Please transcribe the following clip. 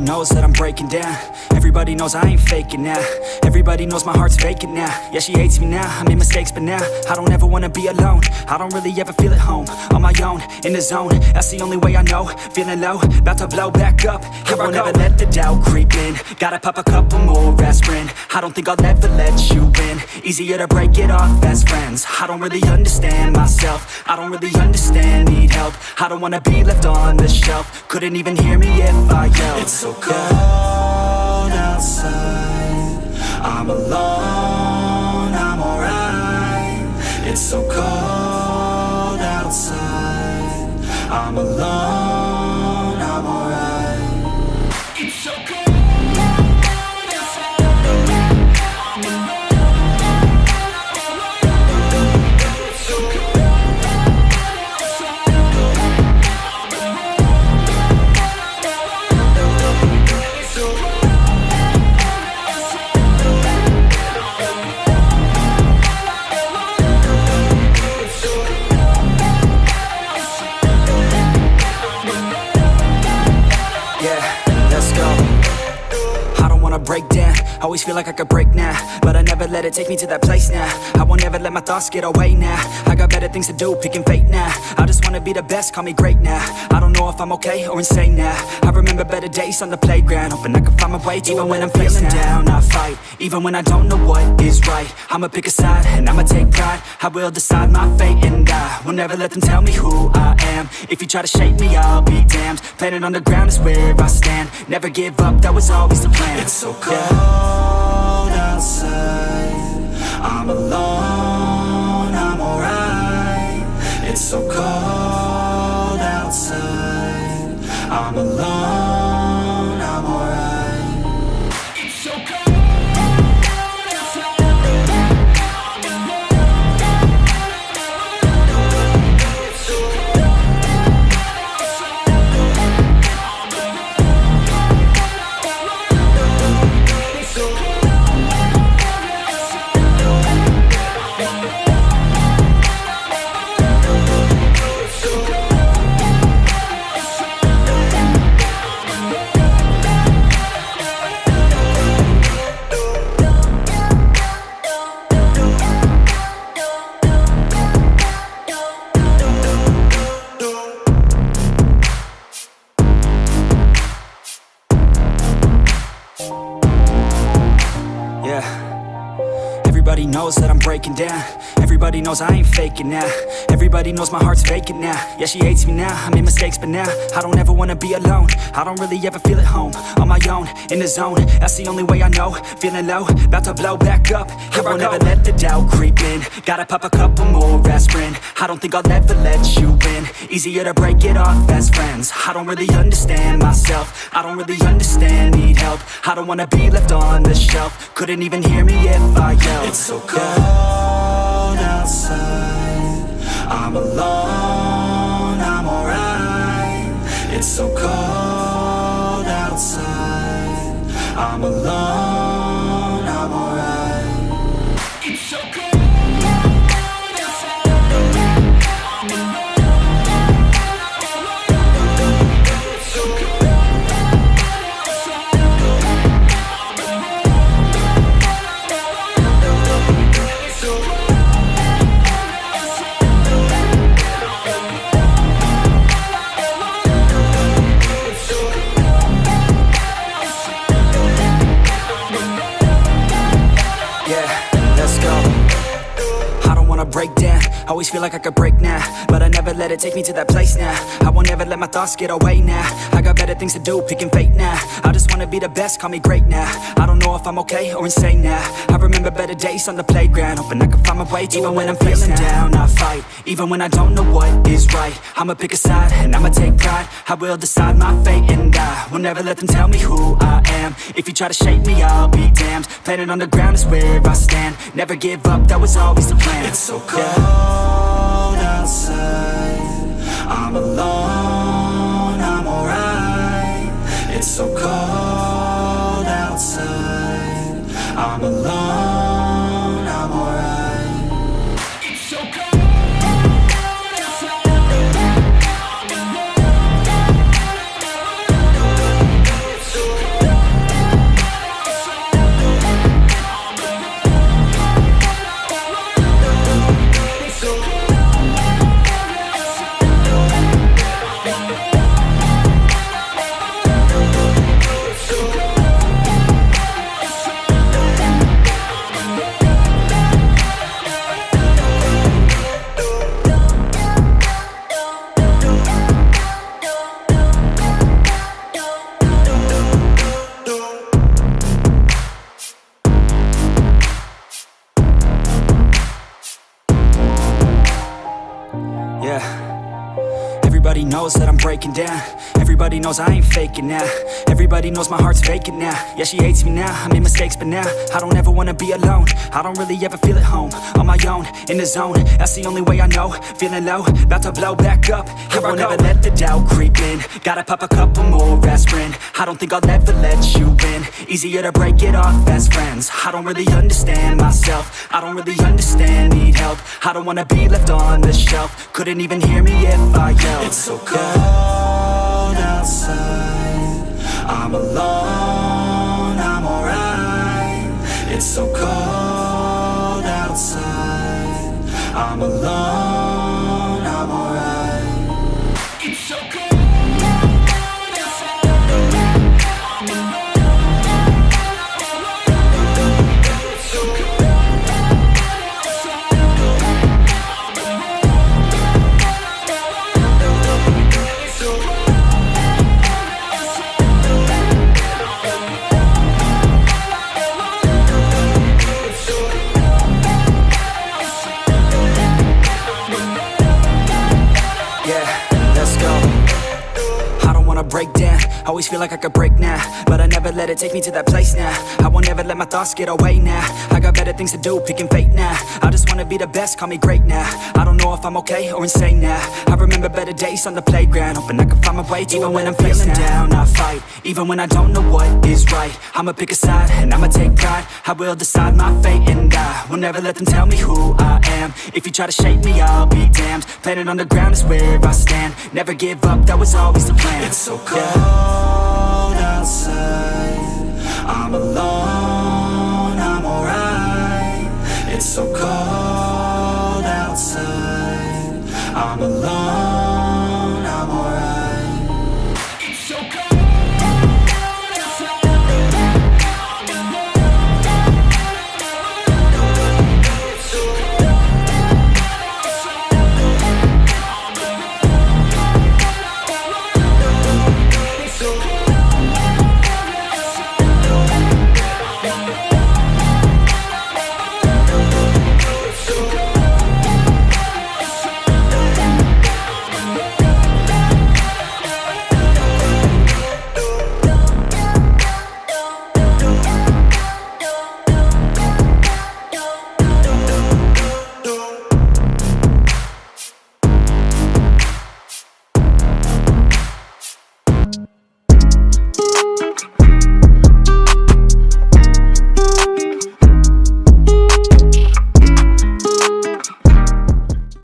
knows that I'm breaking down. Everybody knows I ain't faking now. Everybody knows my heart's vacant now. Yeah, she hates me now, I made mistakes but now I don't ever wanna be alone. I don't really ever feel at home. On my own, in the zone, that's the only way I know. Feeling low, about to blow back up. Here I won't ever let the doubt creep in. Gotta pop a couple more aspirin. I don't think I'll ever let you in. Easier to break it off as friends. I don't really understand myself. I don't really understand, need help. I don't wanna be left on the shelf. Couldn't even hear me if I yelled. It's so cold outside, I'm alone, I'm alright. It's so cold outside, I'm alone, I'm alright. It's so cold. Break down, always feel like I could break now, but I never let it take me to that place now. I won't ever let my thoughts get away now. I got better things to do, picking fate now. I just wanna be the best, call me great now. I don't know if I'm okay or insane now. I remember better days on the playground, hoping I can find my way. Even when I'm feeling down, I fight. Even when I don't know what is right, I'ma pick a side and I'ma take pride. I will decide my fate and I will never let them tell me who I am. If you try to shake me, I'll be damned. Planet on the ground is where I stand. Never give up, that was always the plan. It's so cold outside, I'm alone, I'm alright. It's so cold outside, I'm alone, I'm alright. It's so cold. Everybody knows that I'm breaking down. Everybody knows I ain't faking now. Everybody knows my heart's vacant now. Yeah, she hates me now, I made mistakes but now I don't ever wanna be alone. I don't really ever feel at home. On my own, in the zone, that's the only way I know. Feeling low, about to blow back up. Here I won't ever let the doubt creep in. Gotta pop a couple more aspirin. I don't think I'll ever let you in. Easier to break it off as friends. I don't really understand myself. I don't really understand, need help. I don't wanna be left on the shelf. Couldn't even hear me if I yelled. It's so cold outside, I'm alone, I'm alright. It's so cold outside, I'm alone, I'm alright. It's so cold. Break down, always feel like I could break now, but I never let it take me to that place now. I won't ever let my thoughts get away now. I got better things to do, picking fate now. I just wanna be the best, call me great now. I don't know if I'm okay or insane now. I remember better days on the playground, hoping I can find my way. Even when I'm feeling down, I fight. Even when I don't know what is right, I'ma pick a side and I'ma take pride. I will decide my fate and I will never let them tell me who I am. If you try to shake me, I'll be damned. Planet on the ground is where I stand. Never give up, that was always the plan. It's so cold outside, I'm alone, I'm alright. It's so cold outside, I'm alone, I'm alright. It's so cold. So breaking down. Everybody knows I ain't faking now. Everybody knows my heart's vacant now. Yeah, she hates me now, I made mistakes but now I don't ever wanna be alone. I don't really ever feel at home. On my own, in the zone, that's the only way I know. Feeling low, about to blow back up. Here I won't ever let the doubt creep in. Gotta pop a couple more aspirin. I don't think I'll ever let you in. Easier to break it off as friends. I don't really understand myself. I don't really understand, need help. I don't wanna be left on the shelf. Couldn't even hear me if I yelled. It's so cold outside, I'm alone, I'm alright. It's so cold outside, I'm alone, I'm alright. It's so cold. Break down, always feel like I could break now, but I never let it take me to that place now. I won't ever let my thoughts get away now. I got better things to do, picking fate now. I just wanna be the best, call me great now. I don't know if I'm okay or insane now. I remember better days on the playground, hoping I can find my way to even when I'm feeling down, I fight. Even when I don't know what is right, I'ma pick a side and I'ma take pride. I will decide my fate and I will never let them tell me who I am. If you try to shape me, I'll be damned. Planet on the ground is where I stand. Never give up, that was always the plan. It's so cold outside,